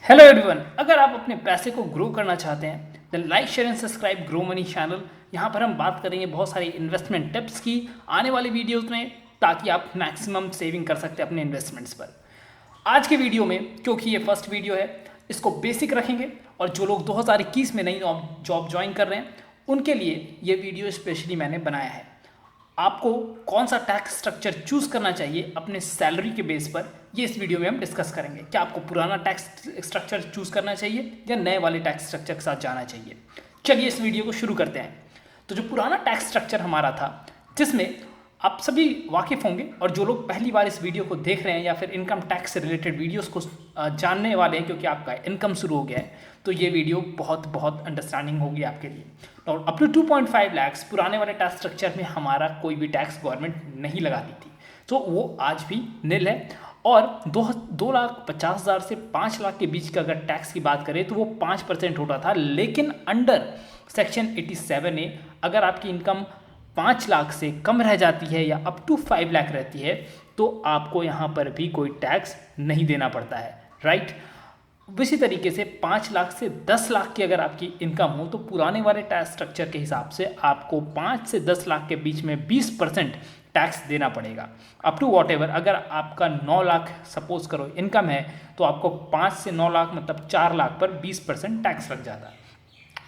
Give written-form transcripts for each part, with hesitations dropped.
Hello everyone, अगर आप अपने पैसे को ग्रो करना चाहते हैं then like share and subscribe Groww money channel. यहाँ पर हम बात करेंगे बहुत सारी इन्वेस्टमेंट टिप्स की आने वाली वीडियोस में, ताकि आप मैक्सिमम सेविंग कर सकते हैं अपने इन्वेस्टमेंट्स पर। आज के वीडियो में, क्योंकि ये फर्स्ट वीडियो है, इसको बेसिक रखेंगे और जो लोग 2021 में नई जॉब ज्वाइन कर रहे हैं उनके लिए ये वीडियो स्पेशली मैंने बनाया है। आपको कौन सा टैक्स स्ट्रक्चर चूज करना चाहिए अपने सैलरी के बेस पर, ये इस वीडियो में हम डिस्कस करेंगे। क्या आपको पुराना टैक्स स्ट्रक्चर चूज करना चाहिए या नए वाले टैक्स स्ट्रक्चर के साथ जाना चाहिए। चलिए इस वीडियो को शुरू करते हैं। तो जो पुराना टैक्स स्ट्रक्चर हमारा था, जिसमें आप सभी वाकिफ होंगे और जो लोग पहली बार इस वीडियो को देख रहे हैं या फिर इनकम टैक्स से रिलेटेड वीडियोस को जानने वाले हैं, क्योंकि आपका इनकम शुरू हो गया है, तो ये वीडियो बहुत बहुत अंडरस्टैंडिंग होगी आपके लिए। और अप टू 2.5 लाख पुराने वाले टैक्स स्ट्रक्चर में हमारा कोई भी टैक्स गवर्नमेंट नहीं लगाती थी, तो वो आज भी निल है। और 2,50,000 से 5 लाख के बीच का अगर टैक्स की बात करें तो वो 5% होता था। लेकिन अंडर सेक्शन 87A अगर आपकी इनकम 5 लाख से कम रह जाती है या अप टू 5 लाख रहती है तो आपको यहाँ पर भी कोई टैक्स नहीं देना पड़ता है, राइट। इसी तरीके से 5 लाख से 10 लाख की अगर आपकी इनकम हो तो पुराने वाले टैक्स स्ट्रक्चर के हिसाब से आपको 5 से 10 लाख के बीच में 20% टैक्स देना पड़ेगा। अप टू वॉट एवर, अगर आपका 9 लाख सपोज करो इनकम है तो आपको 5 से 9 लाख मतलब 4 लाख पर 20% टैक्स लग जाता है।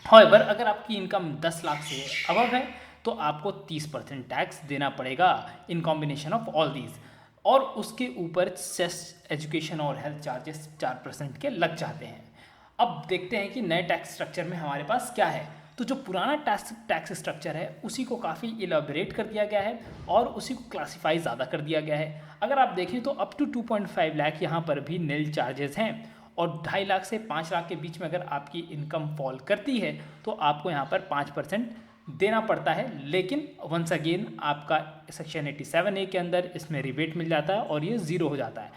हाउएवर अगर आपकी इनकम 10 लाख से अबव है तो आपको 30% टैक्स देना पड़ेगा in combination of all these. और उसके ऊपर सेस, एजुकेशन और हेल्थ चार्जेस 4% के लग जाते हैं। अब देखते हैं कि नए टैक्स स्ट्रक्चर में हमारे पास क्या है। तो जो पुराना टैक्स स्ट्रक्चर है उसी को काफ़ी इलाबरेट कर दिया गया है और उसी को क्लासीफाई ज़्यादा कर दिया गया है। अगर आप देखें तो अप टू 2.5 लाख यहाँ पर भी नील चार्जेस हैं और 2.5 लाख से 5 लाख के बीच में अगर आपकी इनकम फॉल करती है तो आपको यहाँ पर 5% देना पड़ता है। लेकिन वंस अगेन आपका सेक्शन 87A के अंदर इसमें रिबेट मिल जाता है और ये ज़ीरो हो जाता है।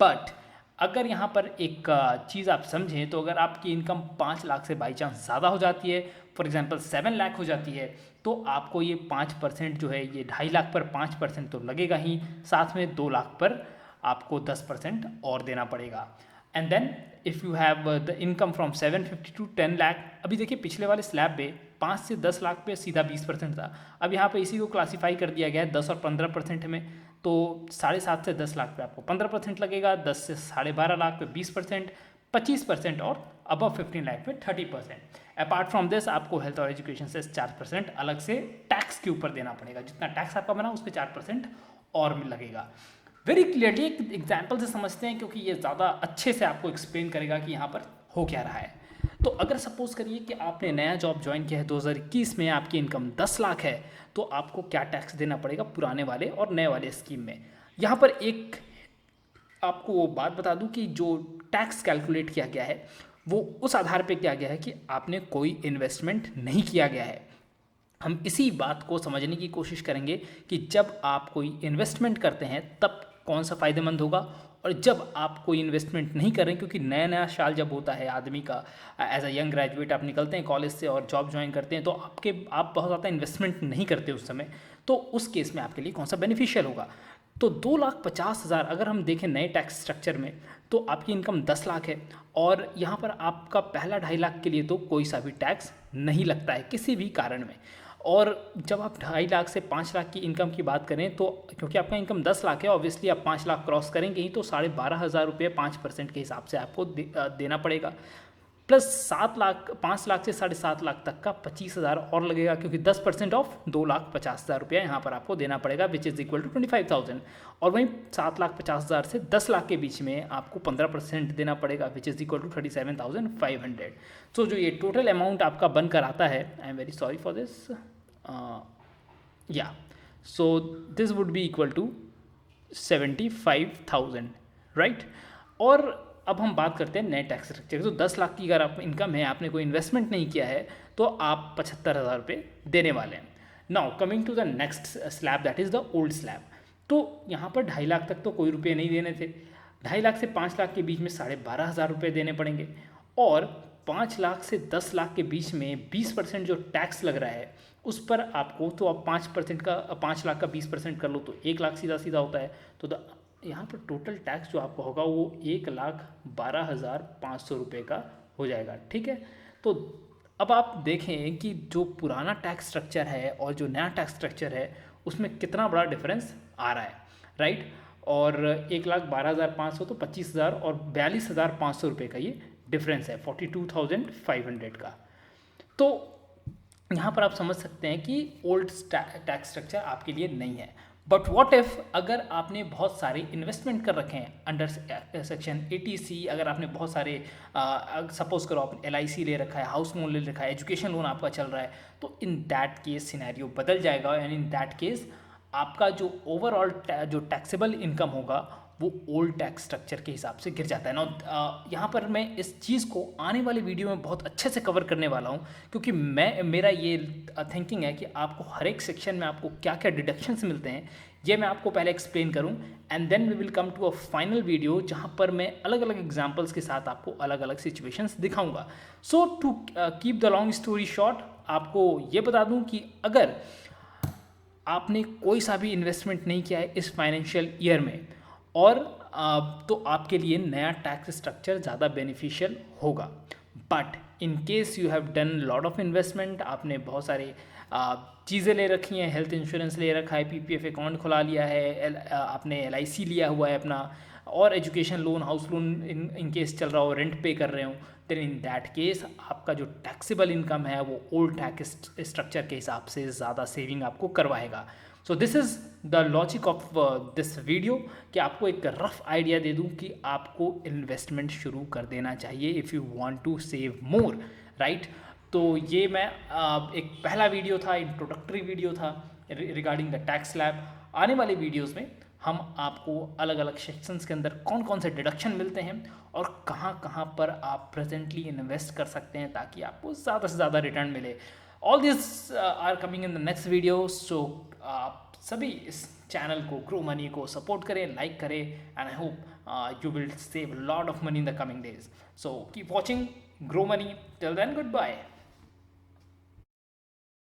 बट अगर यहाँ पर एक चीज़ आप समझें तो अगर आपकी इनकम 5 लाख से बाई चांस ज़्यादा हो जाती है, फॉर एग्जांपल 7 लाख हो जाती है, तो आपको ये 5% जो है, ये 2.5 लाख पर 5% तो लगेगा ही, साथ में 2 लाख पर आपको 10% और देना पड़ेगा। And then if you have the income from 750 to 10 lakh, अभी देखिए पिछले वाले स्लैब पे 5 से 10 लाख पे सीधा 20% था। अब यहाँ पे इसी को क्लासीफाई कर दिया गया है 10 और 15% में, तो 7.5 से 10 लाख पे आपको 15% लगेगा, 10 से 12.5 लाख पे 20%, 25% और अबव 15 लाख पे 30%। अपार्ट फ्रॉम दिस आपको हेल्थ और एजुकेशन से 4% अलग से टैक्स के ऊपर देना पड़ेगा। जितना टैक्स आपका बना उस पर 4% और लगेगा। वेरी क्लियरली एक एग्जाम्पल से समझते हैं, क्योंकि ये ज़्यादा अच्छे से आपको एक्सप्लेन करेगा कि यहाँ पर हो क्या रहा है। तो अगर सपोज करिए कि आपने नया जॉब ज्वाइन किया है 2021 में, आपकी इनकम 10 लाख है, तो आपको क्या टैक्स देना पड़ेगा पुराने वाले और नए वाले स्कीम में। यहाँ पर एक आपको वो बात बता दूं कि जो टैक्स कैलकुलेट किया गया है वो उस आधार पे किया गया है कि आपने कोई इन्वेस्टमेंट नहीं किया गया है। हम इसी बात को समझने की कोशिश करेंगे कि जब आप कोई इन्वेस्टमेंट करते हैं तब कौन सा फ़ायदेमंद होगा, और जब आप कोई इन्वेस्टमेंट नहीं कर रहे हैं, क्योंकि नया नया साल जब होता है आदमी का, एज अ यंग ग्रेजुएट आप निकलते हैं कॉलेज से और जॉब ज्वाइन करते हैं, तो आप बहुत ज़्यादा इन्वेस्टमेंट नहीं करते उस समय, तो उस केस में आपके लिए कौन सा बेनिफिशियल होगा। तो 2,50,000 अगर हम देखें नए टैक्स स्ट्रक्चर में, तो आपकी इनकम 10 लाख है और यहाँ पर आपका पहला 2.5 लाख के लिए तो कोई सा भी टैक्स नहीं लगता है किसी भी कारण में। और जब आप 2.5 लाख से 5 लाख की इनकम की बात करें तो क्योंकि आपका इनकम 10 लाख है, ऑब्वियसली आप 5 लाख क्रॉस करेंगे ही, तो 12,500 रुपये 5% के हिसाब से आपको देना पड़ेगा। प्लस 5 लाख से 7.5 लाख तक का 25,000 और लगेगा, क्योंकि 10% ऑफ 2,50,000 रुपया यहाँ पर आपको देना पड़ेगा, विच इज़ इक्वल टू 25,000। और वहीं 7,50,000 से 10 लाख के बीच में आपको 15% देना पड़ेगा, विच इज़ इक्वल टू 37,500। तो जो ये टोटल अमाउंट आपका बनकर आता है, I am very sorry for this, ya so this would be equal to 75,000, right. और अब हम बात करते हैं नए टैक्स स्ट्रक्चर। तो 10 लाख की अगर आप इनकम है, आपने कोई इन्वेस्टमेंट नहीं किया है, तो आप 75,000 रुपये देने वाले हैं। Now coming to the next slab, that is the old slab. तो यहाँ पर 2.5 लाख तक तो कोई रुपये नहीं देने थे, 2.5 लाख से 5 लाख के बीच में 12,500 रुपये देने पड़ेंगे, और 5 लाख से 10 लाख के बीच में 20% जो टैक्स लग रहा है उस पर आपको, तो आप 5% का 5 लाख का 20% कर लो तो 1 लाख सीधा सीधा होता है। तो द यहाँ पर टोटल टैक्स जो आपका होगा वो 1,12,500 रुपये का हो जाएगा। ठीक है, तो अब आप देखें कि जो पुराना टैक्स स्ट्रक्चर है और जो नया टैक्स स्ट्रक्चर है उसमें कितना बड़ा डिफरेंस आ रहा है, राइट। और 1,12,500 तो 25,000 और 42,500 रुपये का ये डिफरेंस है, 42,500 का। तो यहाँ पर आप समझ सकते हैं कि ओल्ड टैक्स स्ट्रक्चर आपके लिए नहीं है। बट व्हाट इफ अगर आपने बहुत सारे इन्वेस्टमेंट कर रखे हैं अंडर सेक्शन 80C, अगर आपने बहुत सारे सपोज करो आप LIC ले रखा है, हाउस लोन ले रखा है, एजुकेशन लोन आपका चल रहा है, तो इन दैट केस सिनेरियो बदल जाएगा। एंड इन दैट केस आपका जो ओवरऑल जो टैक्सेबल इनकम होगा वो ओल्ड टैक्स स्ट्रक्चर के हिसाब से गिर जाता है ना। यहाँ पर मैं इस चीज़ को आने वाले वीडियो में बहुत अच्छे से कवर करने वाला हूँ, क्योंकि मेरा ये थिंकिंग है कि आपको हर एक सेक्शन में आपको क्या क्या डिडक्शंस मिलते हैं ये मैं आपको पहले एक्सप्लेन करूँ, and then we will come to a final video जहाँ पर मैं अलग अलग एग्जाम्पल्स के साथ आपको अलग अलग सिचुएशंस दिखाऊंगा। So to keep the long story short, आपको ये बता दूँ कि अगर आपने कोई सा भी इन्वेस्टमेंट नहीं किया है इस फाइनेंशियल ईयर में, और तो आपके लिए नया टैक्स स्ट्रक्चर ज़्यादा बेनिफिशियल होगा। But in case you have done lot of investment, आपने बहुत सारे चीज़ें ले रखी हैं, हेल्थ इंश्योरेंस ले रखा है, PPF अकाउंट खुला लिया है, आपने LIC लिया हुआ है अपना, और education loan, house loan in case चल रहा हो, रेंट पे कर रहे हो, देन इन दैट केस आपका जो टैक्सेबल इनकम है वो ओल्ड टैक्स स्ट्रक्चर के हिसाब से ज़्यादा सेविंग आपको करवाएगा। So this is the logic of this video, कि आपको एक रफ आइडिया दे दूं कि आपको इन्वेस्टमेंट शुरू कर देना चाहिए if you want to save more, right. तो ये मैं एक पहला वीडियो था, इंट्रोडक्टरी वीडियो था रिगार्डिंग द टैक्स स्लैब। आने वाले वीडियोस में हम आपको अलग अलग सेक्शंस के अंदर कौन कौन से डिडक्शन मिलते हैं और कहाँ कहाँ पर आप प्रेजेंटली इन्वेस्ट कर सकते हैं ताकि आपको ज़्यादा से ज़्यादा रिटर्न मिले। All this are coming in the next video. So आप सभी इस चैनल को, ग्रो मनी को सपोर्ट करें, लाइक करें, and I hope you will save a lot of money in the coming days. So keep watching Grow Money. Till then, goodbye.